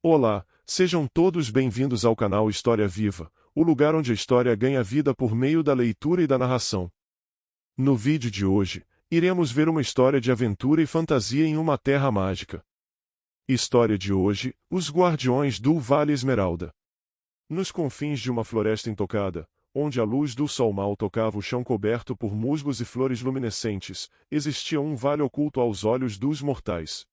Olá, sejam todos bem-vindos ao canal História Viva, o lugar onde a história ganha vida por meio da leitura e da narração. No vídeo de hoje, iremos ver uma história de aventura e fantasia em uma terra mágica. História de hoje: Os Guardiões do Vale Esmeralda. Nos confins de uma floresta intocada, onde a luz do sol mal tocava o chão coberto por musgos e flores luminescentes, existia um vale oculto aos olhos dos mortais.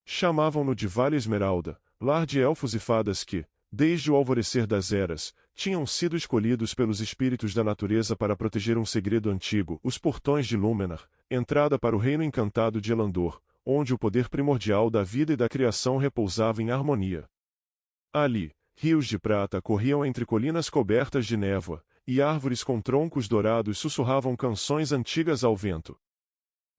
Chamavam-no de Vale Esmeralda, lar de elfos e fadas que, desde o alvorecer das eras, tinham sido escolhidos pelos espíritos da natureza para proteger um segredo antigo, os portões de Lúmenar, entrada para o reino encantado de Elandor, onde o poder primordial da vida e da criação repousava em harmonia. Ali, rios de prata corriam entre colinas cobertas de névoa, e árvores com troncos dourados sussurravam canções antigas ao vento.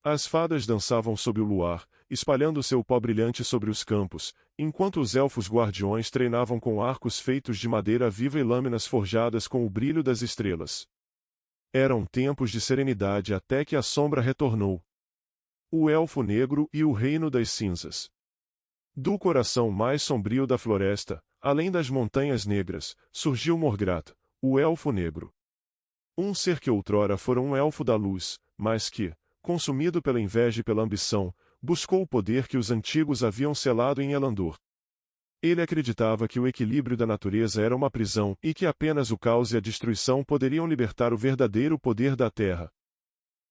As fadas dançavam sob o luar, espalhando seu pó brilhante sobre os campos, enquanto os elfos guardiões treinavam com arcos feitos de madeira viva e lâminas forjadas com o brilho das estrelas. Eram tempos de serenidade até que a sombra retornou. O Elfo Negro e o Reino das Cinzas. Do coração mais sombrio da floresta, além das Montanhas Negras, surgiu Morgrat, o Elfo Negro. Um ser que outrora fora um elfo da luz, mas que, consumido pela inveja e pela ambição, buscou o poder que os antigos haviam selado em Elandor. Ele acreditava que o equilíbrio da natureza era uma prisão e que apenas o caos e a destruição poderiam libertar o verdadeiro poder da terra.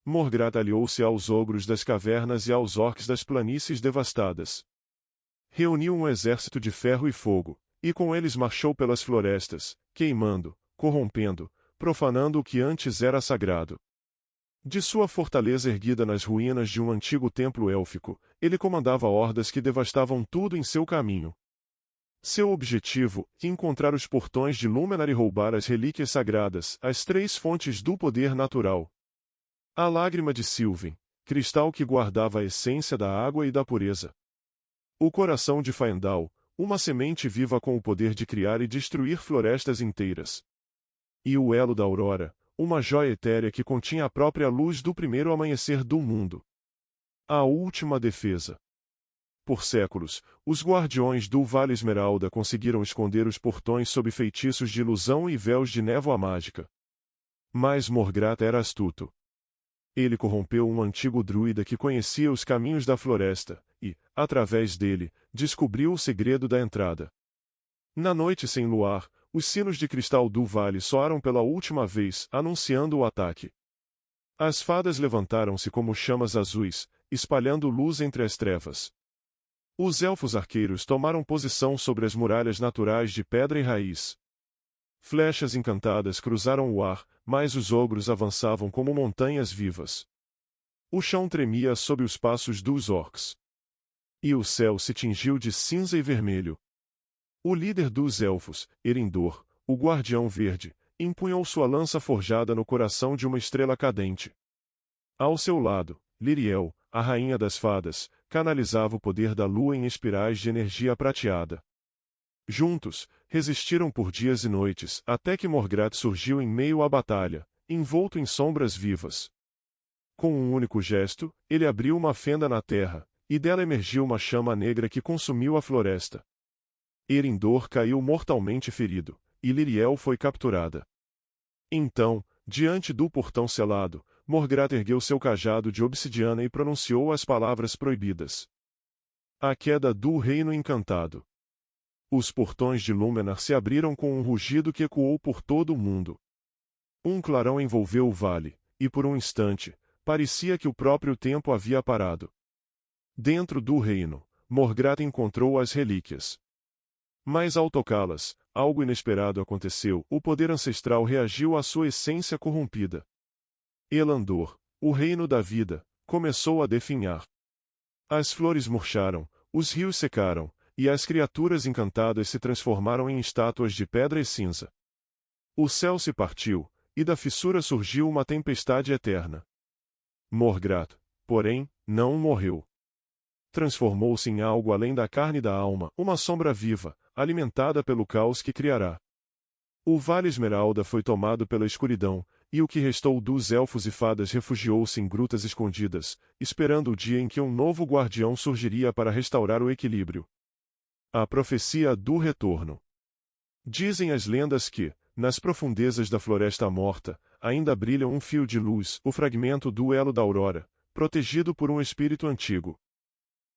Morgrat aliou-se aos ogros das cavernas e aos orques das planícies devastadas. Reuniu um exército de ferro e fogo, e com eles marchou pelas florestas, queimando, corrompendo, profanando o que antes era sagrado. De sua fortaleza erguida nas ruínas de um antigo templo élfico, ele comandava hordas que devastavam tudo em seu caminho. Seu objetivo, encontrar os portões de Lúmenar e roubar as relíquias sagradas, as três fontes do poder natural. A lágrima de Sylvain, cristal que guardava a essência da água e da pureza. O coração de Faendal, uma semente viva com o poder de criar e destruir florestas inteiras. E o elo da aurora, uma joia etérea que continha a própria luz do primeiro amanhecer do mundo. A última defesa. Por séculos, os guardiões do Vale Esmeralda conseguiram esconder os portões sob feitiços de ilusão e véus de névoa mágica. Mas Morgrat era astuto. Ele corrompeu um antigo druida que conhecia os caminhos da floresta, e, através dele, descobriu o segredo da entrada. Na noite sem luar, os sinos de cristal do vale soaram pela última vez, anunciando o ataque. As fadas levantaram-se como chamas azuis, espalhando luz entre as trevas. Os elfos arqueiros tomaram posição sobre as muralhas naturais de pedra e raiz. Flechas encantadas cruzaram o ar, mas os ogros avançavam como montanhas vivas. O chão tremia sob os passos dos orcs. E o céu se tingiu de cinza e vermelho. O líder dos elfos, Erindor, o Guardião Verde, empunhou sua lança forjada no coração de uma estrela cadente. Ao seu lado, Liriel, a rainha das fadas, canalizava o poder da lua em espirais de energia prateada. Juntos, resistiram por dias e noites, até que Morgrat surgiu em meio à batalha, envolto em sombras vivas. Com um único gesto, ele abriu uma fenda na terra, e dela emergiu uma chama negra que consumiu a floresta. Erindor caiu mortalmente ferido, e Liriel foi capturada. Então, diante do portão selado, Morgrat ergueu seu cajado de obsidiana e pronunciou as palavras proibidas. A queda do Reino Encantado. Os portões de Lúmenar se abriram com um rugido que ecoou por todo o mundo. Um clarão envolveu o vale, e por um instante, parecia que o próprio tempo havia parado. Dentro do reino, Morgrat encontrou as relíquias. Mas ao tocá-las, algo inesperado aconteceu, o poder ancestral reagiu à sua essência corrompida. Elandor, o reino da vida, começou a definhar. As flores murcharam, os rios secaram, e as criaturas encantadas se transformaram em estátuas de pedra e cinza. O céu se partiu, e da fissura surgiu uma tempestade eterna. Morgrat, porém, não morreu. Transformou-se em algo além da carne e da alma, uma sombra viva, alimentada pelo caos que criará. O Vale Esmeralda foi tomado pela escuridão, e o que restou dos elfos e fadas refugiou-se em grutas escondidas, esperando o dia em que um novo guardião surgiria para restaurar o equilíbrio. A profecia do retorno. Dizem as lendas que, nas profundezas da floresta morta, ainda brilha um fio de luz, o fragmento do elo da aurora, protegido por um espírito antigo.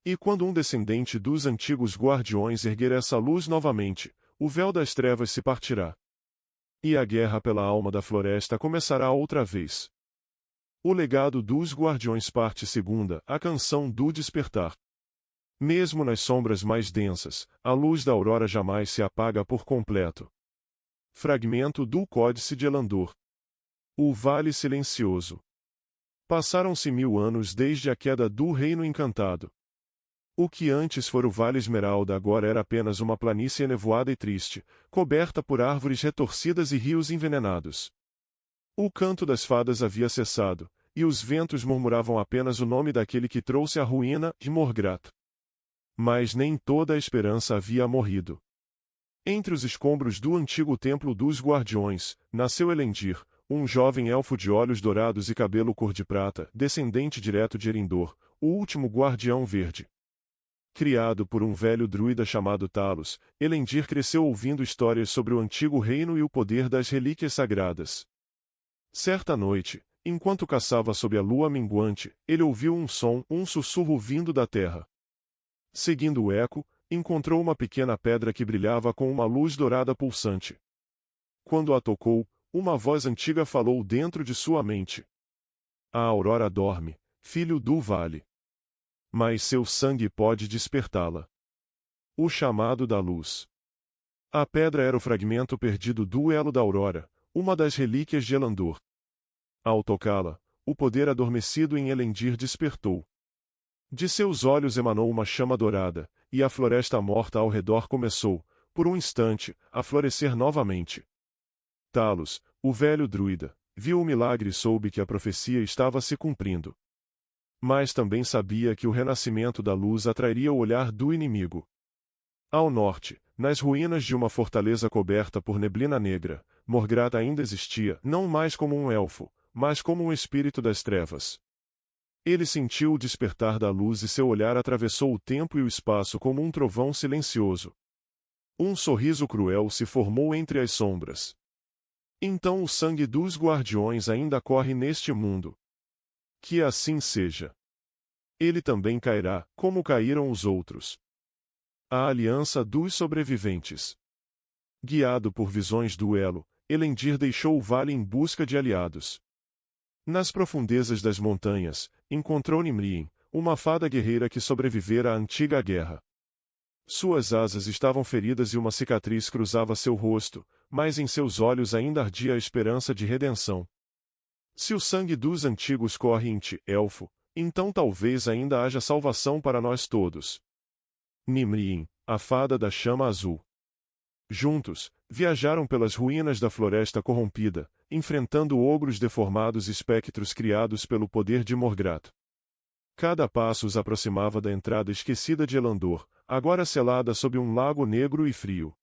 E quando um descendente dos antigos guardiões erguer essa luz novamente, o véu das trevas se partirá. E a guerra pela alma da floresta começará outra vez. O legado dos guardiões, parte segunda, a canção do despertar. Mesmo nas sombras mais densas, a luz da aurora jamais se apaga por completo. Fragmento do Códice de Elandor. O Vale Silencioso. Passaram-se 1000 anos desde a queda do Reino Encantado. O que antes fora o Vale Esmeralda agora era apenas uma planície enevoada e triste, coberta por árvores retorcidas e rios envenenados. O canto das fadas havia cessado, e os ventos murmuravam apenas o nome daquele que trouxe a ruína, de Morgrat. Mas nem toda a esperança havia morrido. Entre os escombros do antigo Templo dos Guardiões, nasceu Elendil, um jovem elfo de olhos dourados e cabelo cor de prata, descendente direto de Erindor, o último Guardião Verde. Criado por um velho druida chamado Talos, Elendil cresceu ouvindo histórias sobre o antigo reino e o poder das relíquias sagradas. Certa noite, enquanto caçava sob a lua minguante, ele ouviu um som, um sussurro vindo da terra. Seguindo o eco, encontrou uma pequena pedra que brilhava com uma luz dourada pulsante. Quando a tocou, uma voz antiga falou dentro de sua mente. A aurora dorme, filho do vale. Mas seu sangue pode despertá-la. O chamado da luz. A pedra era o fragmento perdido do elo da aurora, uma das relíquias de Elandor. Ao tocá-la, o poder adormecido em Elendil despertou. De seus olhos emanou uma chama dourada, e a floresta morta ao redor começou, por um instante, a florescer novamente. Talos, o velho druida, viu o milagre e soube que a profecia estava se cumprindo. Mas também sabia que o renascimento da luz atrairia o olhar do inimigo. Ao norte, nas ruínas de uma fortaleza coberta por neblina negra, Morgrat ainda existia, não mais como um elfo, mas como um espírito das trevas. Ele sentiu o despertar da luz e seu olhar atravessou o tempo e o espaço como um trovão silencioso. Um sorriso cruel se formou entre as sombras. Então o sangue dos guardiões ainda corre neste mundo. Que assim seja. Ele também cairá, como caíram os outros. A aliança dos sobreviventes. Guiado por visões do elo, Elendil deixou o vale em busca de aliados. Nas profundezas das montanhas, encontrou Nimrien, uma fada guerreira que sobrevivera à antiga guerra. Suas asas estavam feridas e uma cicatriz cruzava seu rosto, mas em seus olhos ainda ardia a esperança de redenção. Se o sangue dos antigos corre em ti, elfo, então talvez ainda haja salvação para nós todos. Nimrien, a fada da chama azul. Juntos, viajaram pelas ruínas da floresta corrompida, enfrentando ogros deformados e espectros criados pelo poder de Morgrat. Cada passo os aproximava da entrada esquecida de Elandor, agora selada sob um lago negro e frio.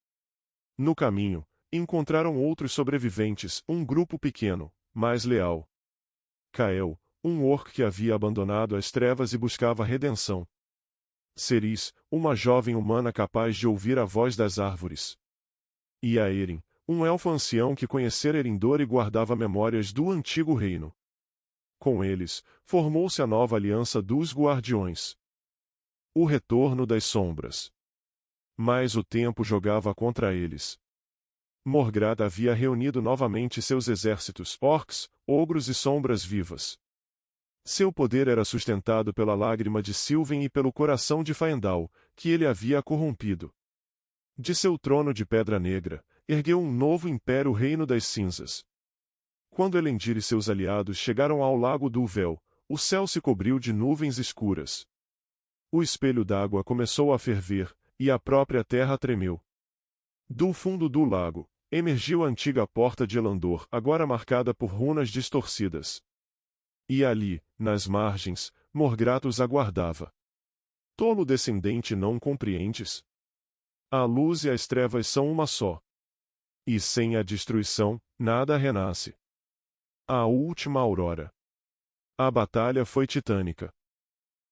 No caminho, encontraram outros sobreviventes, um grupo pequeno, mas leal. Kael, um orc que havia abandonado as trevas e buscava redenção. Ceris, uma jovem humana capaz de ouvir a voz das árvores. E Aerin, um elfo ancião que conhecera Erindor e guardava memórias do antigo reino. Com eles, formou-se a nova aliança dos guardiões. O retorno das sombras. Mas o tempo jogava contra eles. Morgrat havia reunido novamente seus exércitos, orcs, ogros e sombras vivas. Seu poder era sustentado pela lágrima de Sylven e pelo coração de Faendal, que ele havia corrompido. De seu trono de pedra negra, ergueu um novo império, o Reino das Cinzas. Quando Elendil e seus aliados chegaram ao Lago do Véu, o céu se cobriu de nuvens escuras. O espelho d'água começou a ferver, e a própria terra tremeu. Do fundo do lago, emergiu a antiga porta de Elandor, agora marcada por runas distorcidas. E ali, nas margens, Morgrat os aguardava. Tolo descendente, não compreendes? A luz e as trevas são uma só. E sem a destruição, nada renasce. A última aurora. A batalha foi titânica.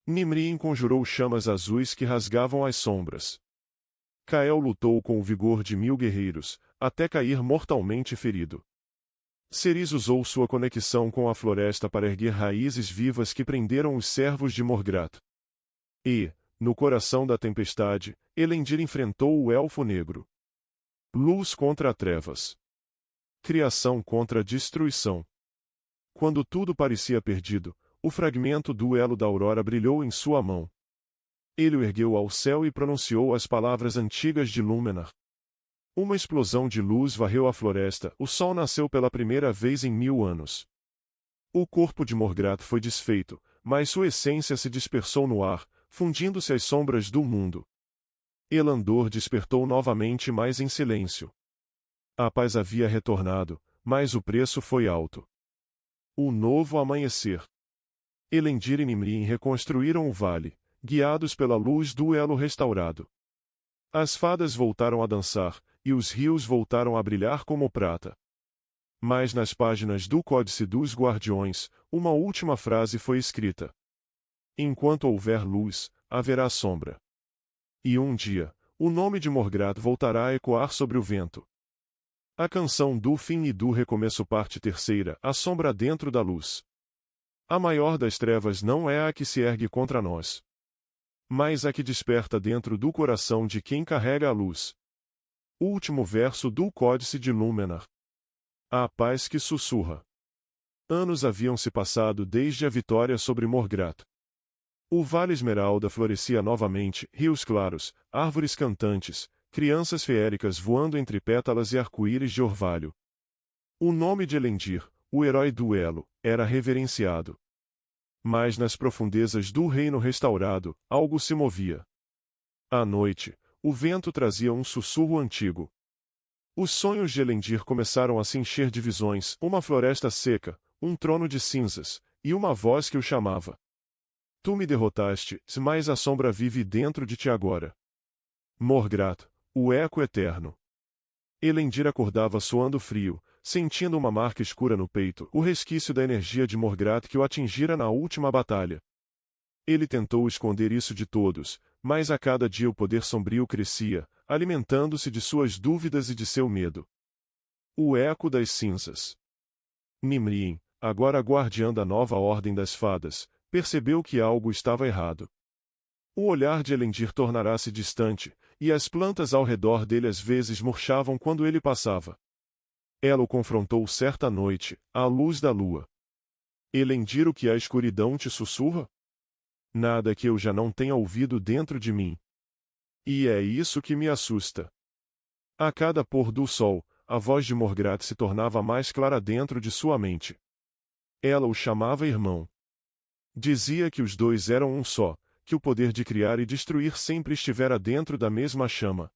Nimrien conjurou chamas azuis que rasgavam as sombras. Kael lutou com o vigor de 1000 guerreiros, até cair mortalmente ferido. Ceres usou sua conexão com a floresta para erguer raízes vivas que prenderam os servos de Morgrath. E, no coração da tempestade, Elendil enfrentou o Elfo Negro. Luz contra trevas. Criação contra destruição. Quando tudo parecia perdido, o fragmento do elo da aurora brilhou em sua mão. Ele o ergueu ao céu e pronunciou as palavras antigas de Lúmenar. Uma explosão de luz varreu a floresta, o sol nasceu pela primeira vez em 1000 anos. O corpo de Morgrath foi desfeito, mas sua essência se dispersou no ar, fundindo-se às sombras do mundo. Elandor despertou novamente, mas em silêncio. A paz havia retornado, mas o preço foi alto. O novo amanhecer. Elendil e Nimrien reconstruíram o vale, guiados pela luz do elo restaurado. As fadas voltaram a dançar, e os rios voltaram a brilhar como prata. Mas nas páginas do Códice dos Guardiões, uma última frase foi escrita. Enquanto houver luz, haverá sombra. E um dia, o nome de Morgrath voltará a ecoar sobre o vento. A canção do fim e do recomeço parte terceira, a sombra dentro da luz. A maior das trevas não é a que se ergue contra nós, mas a que desperta dentro do coração de quem carrega a luz. Último verso do Códice de Lúmenar. A paz que sussurra. Anos haviam se passado desde a vitória sobre Morgrath. O Vale Esmeralda florescia novamente, rios claros, árvores cantantes, crianças feéricas voando entre pétalas e arco-íris de orvalho. O nome de Elendil, o herói do elo, era reverenciado. Mas nas profundezas do reino restaurado, algo se movia. À noite, o vento trazia um sussurro antigo. Os sonhos de Elendil começaram a se encher de visões, uma floresta seca, um trono de cinzas, e uma voz que o chamava. Tu me derrotaste, mas a sombra vive dentro de ti agora. Morgrath, o eco eterno. Elendil acordava suando frio, sentindo uma marca escura no peito, o resquício da energia de Morgrath que o atingira na última batalha. Ele tentou esconder isso de todos, mas a cada dia o poder sombrio crescia, alimentando-se de suas dúvidas e de seu medo. O eco das cinzas. Nimrien, agora guardiã da nova ordem das fadas, percebeu que algo estava errado. O olhar de Elendil tornara-se distante, e as plantas ao redor dele às vezes murchavam quando ele passava. Ela o confrontou certa noite, à luz da lua. Elendil, o que a escuridão te sussurra? Nada que eu já não tenha ouvido dentro de mim. E é isso que me assusta. A cada pôr do sol, a voz de Morgrath se tornava mais clara dentro de sua mente. Ela o chamava irmão. Dizia que os dois eram um só, que o poder de criar e destruir sempre estivera dentro da mesma chama.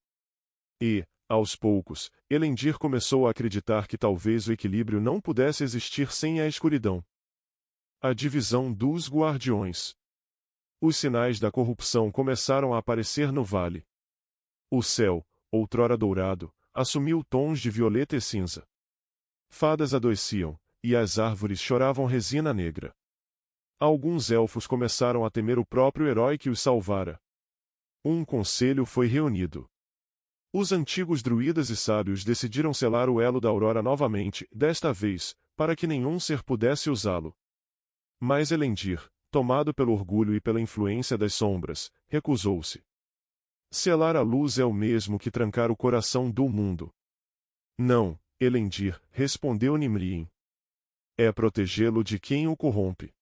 E, aos poucos, Elendil começou a acreditar que talvez o equilíbrio não pudesse existir sem a escuridão. A divisão dos guardiões. Os sinais da corrupção começaram a aparecer no vale. O céu, outrora dourado, assumiu tons de violeta e cinza. Fadas adoeciam, e as árvores choravam resina negra. Alguns elfos começaram a temer o próprio herói que os salvara. Um conselho foi reunido. Os antigos druidas e sábios decidiram selar o elo da aurora novamente, desta vez, para que nenhum ser pudesse usá-lo. Mas Elendil, tomado pelo orgulho e pela influência das sombras, recusou-se. Selar a luz é o mesmo que trancar o coração do mundo. Não, Elendil, respondeu Nimrien. É protegê-lo de quem o corrompe.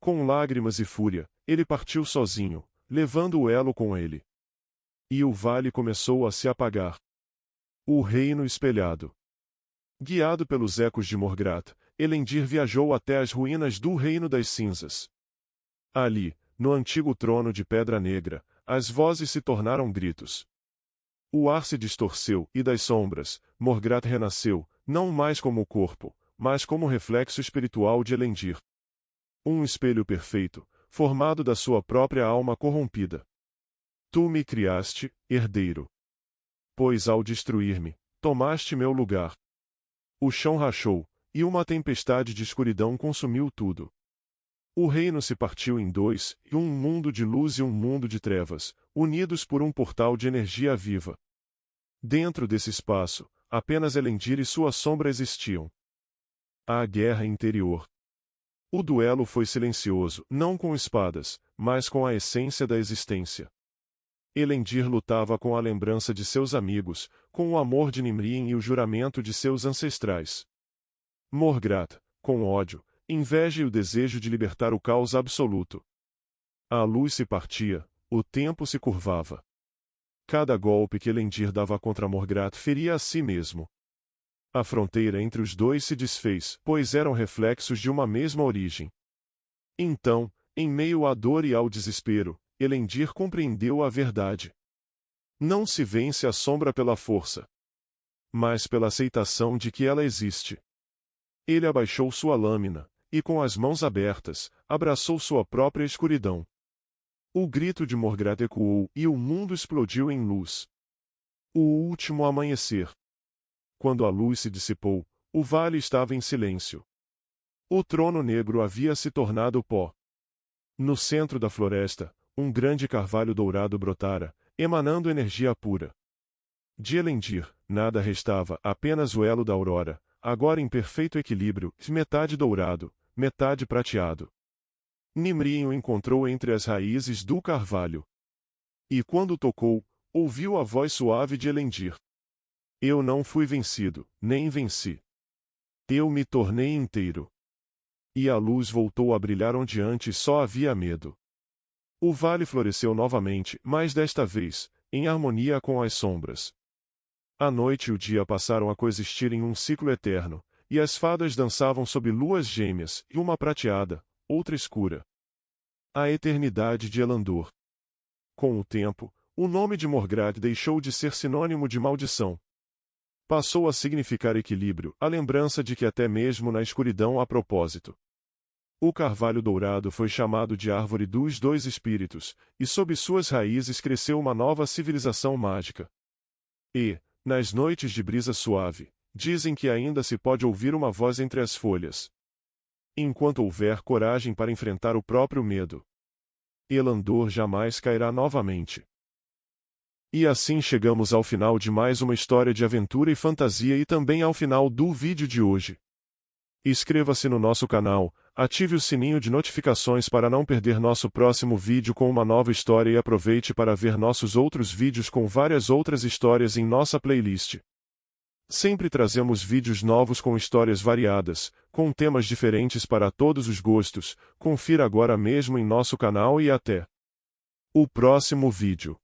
Com lágrimas e fúria, ele partiu sozinho, levando o elo com ele. E o vale começou a se apagar. O reino espelhado. Guiado pelos ecos de Morgrath, Elendil viajou até as ruínas do Reino das Cinzas. Ali, no antigo trono de pedra negra, as vozes se tornaram gritos. O ar se distorceu, e das sombras, Morgrath renasceu, não mais como o corpo, mas como reflexo espiritual de Elendil. Um espelho perfeito, formado da sua própria alma corrompida. Tu me criaste, herdeiro. Pois ao destruir-me, tomaste meu lugar. O chão rachou, e uma tempestade de escuridão consumiu tudo. O reino se partiu em dois, e um mundo de luz e um mundo de trevas, unidos por um portal de energia viva. Dentro desse espaço, apenas Elendil e sua sombra existiam. A guerra interior. O duelo foi silencioso, não com espadas, mas com a essência da existência. Elendil lutava com a lembrança de seus amigos, com o amor de Nimrien e o juramento de seus ancestrais. Morgrad, com ódio, inveja e o desejo de libertar o caos absoluto. A luz se partia, o tempo se curvava. Cada golpe que Elendil dava contra Morgrad feria a si mesmo. A fronteira entre os dois se desfez, pois eram reflexos de uma mesma origem. Então, em meio à dor e ao desespero, Elendil compreendeu a verdade. Não se vence a sombra pela força, mas pela aceitação de que ela existe. Ele abaixou sua lâmina, e com as mãos abertas, abraçou sua própria escuridão. O grito de Morgrad ecoou e o mundo explodiu em luz. O último amanhecer. Quando a luz se dissipou, o vale estava em silêncio. O trono negro havia se tornado pó. No centro da floresta, um grande carvalho dourado brotara, emanando energia pura. De Elendil, nada restava, apenas o elo da aurora, agora em perfeito equilíbrio, metade dourado, metade prateado. Nimrien o encontrou entre as raízes do carvalho. E quando tocou, ouviu a voz suave de Elendil. Eu não fui vencido, nem venci. Eu me tornei inteiro. E a luz voltou a brilhar onde antes só havia medo. O vale floresceu novamente, mas desta vez, em harmonia com as sombras. A noite e o dia passaram a coexistir em um ciclo eterno, e as fadas dançavam sob luas gêmeas, e uma prateada, outra escura. A eternidade de Elandor. Com o tempo, o nome de Morgrad deixou de ser sinônimo de maldição. Passou a significar equilíbrio, a lembrança de que até mesmo na escuridão há propósito. O carvalho dourado foi chamado de Árvore dos Dois Espíritos, e sob suas raízes cresceu uma nova civilização mágica. E, nas noites de brisa suave, dizem que ainda se pode ouvir uma voz entre as folhas. Enquanto houver coragem para enfrentar o próprio medo, Elandor jamais cairá novamente. E assim chegamos ao final de mais uma história de aventura e fantasia e também ao final do vídeo de hoje. Inscreva-se no nosso canal, ative o sininho de notificações para não perder nosso próximo vídeo com uma nova história e aproveite para ver nossos outros vídeos com várias outras histórias em nossa playlist. Sempre trazemos vídeos novos com histórias variadas, com temas diferentes para todos os gostos. Confira agora mesmo em nosso canal e até o próximo vídeo.